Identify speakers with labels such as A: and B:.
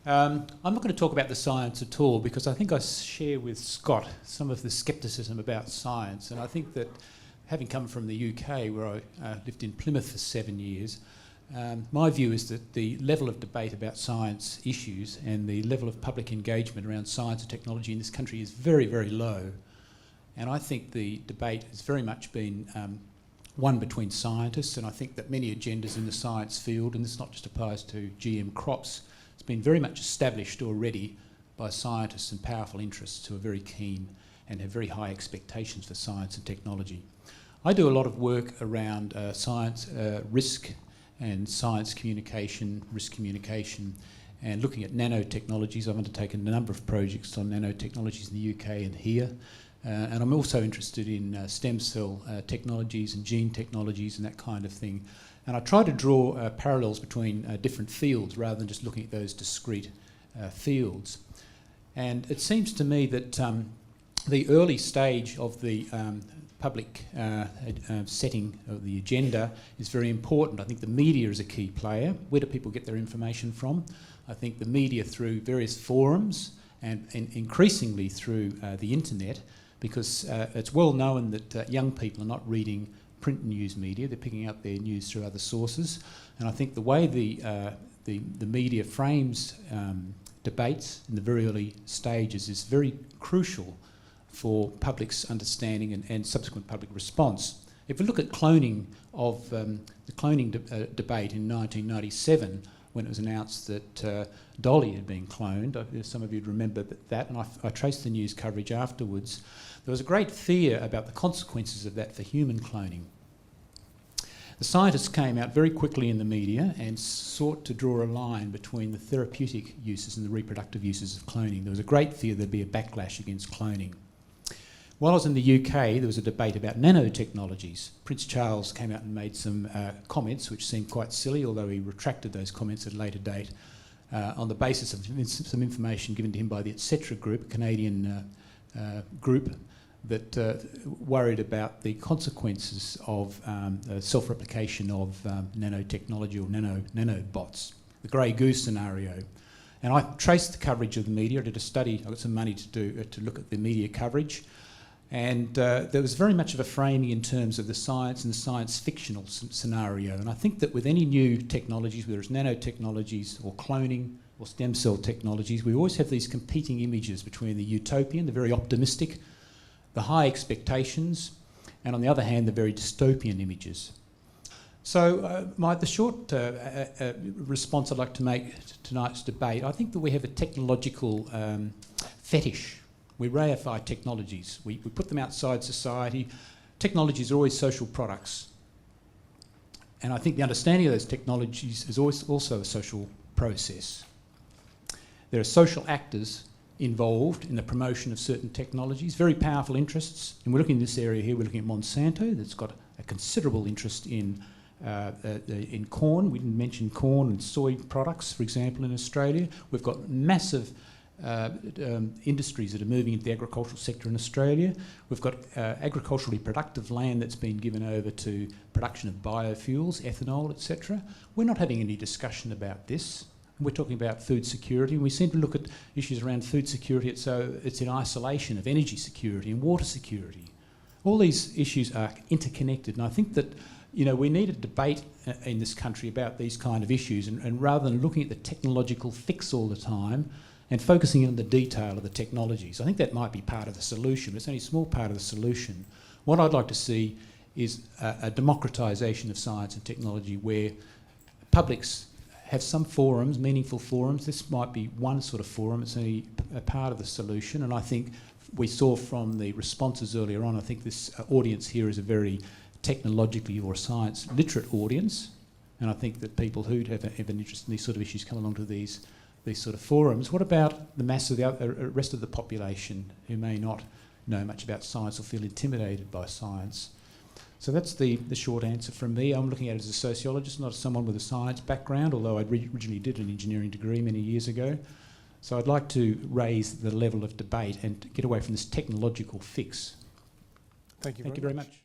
A: I'm not going to talk about the science at all because I think I share with Scott some of the scepticism about science, and I think that having come from the UK where I lived in Plymouth for 7 years, my view is that the level of debate about science issues and the level of public engagement around science and technology in this country is very, very low. And I think the debate has very much been one between scientists, and I think that many agendas in the science field, and this not just applies to GM crops, it's been very much established already by scientists and powerful interests who are very keen and have very high expectations for science and technology. I do a lot of work around science risk and science communication, risk communication, and looking at nanotechnologies. I've undertaken a number of projects on nanotechnologies in the UK and here. And I'm also interested in stem cell technologies and gene technologies and that kind of thing. And I try to draw parallels between different fields rather than just looking at those discrete fields. And it seems to me that the early stage of the public setting of the agenda is very important. I think the media is a key player. Where do people get their information from? I think the media through various forums and increasingly through the internet, because it's well known that young people are not reading print news media, they're picking up their news through other sources. And I think the way the media frames debates in the very early stages is very crucial for public's understanding and subsequent public response. If we look at cloning of the cloning debate in 1997, when it was announced that Dolly had been cloned, some of you remember that, and I traced the news coverage afterwards. There was a great fear about the consequences of that for human cloning. The scientists came out very quickly in the media and sought to draw a line between the therapeutic uses and the reproductive uses of cloning. There was a great fear there'd be a backlash against cloning. While I was in the UK, there was a debate about nanotechnologies. Prince Charles came out and made some comments which seemed quite silly, although he retracted those comments at a later date on the basis of some information given to him by the Etc group, a Canadian group that worried about the consequences of self-replication of nanotechnology or nanobots, the grey goose scenario. And I traced the coverage of the media. I did a study. I got some money to look at the media coverage. And there was very much of a framing in terms of the science and the science fictional scenario. And I think that with any new technologies, whether it's nanotechnologies or cloning or stem cell technologies, we always have these competing images between the utopian, the very optimistic, the high expectations, and on the other hand, the very dystopian images. So the short response I'd like to make to tonight's debate, I think that we have a technological fetish. We reify technologies. We put them outside society. Technologies are always social products. And I think the understanding of those technologies is always also a social process. There are social actors involved in the promotion of certain technologies, very powerful interests. And we're looking in this area here, we're looking at Monsanto, that's got a considerable interest in corn. We didn't mention corn and soy products, for example, in Australia. We've got massive industries that are moving into the agricultural sector in Australia. We've got agriculturally productive land that's been given over to production of biofuels, ethanol, etc. We're not having any discussion about this. We're talking about food security, and we seem to look at issues around food security so it's in isolation of energy security and water security. All these issues are interconnected, and I think that we need a debate in this country about these kind of issues, and rather than looking at the technological fix all the time and focusing on the detail of the technologies. I think that might be part of the solution, but it's only a small part of the solution. What I'd like to see is a democratisation of science and technology where publics have some forums, meaningful forums. This might be one sort of forum, it's only a part of the solution, and I think we saw from the responses earlier on, I think this audience here is a very technologically or science literate audience, and I think that people who have an interest in these sort of issues come along to these sort of forums. What about the mass of the rest of the population who may not know much about science or feel intimidated by science? So that's the short answer from me. I'm looking at it as a sociologist, not as someone with a science background, although I originally did an engineering degree many years ago. So I'd like to raise the level of debate and get away from this technological fix.
B: Thank you
A: very much.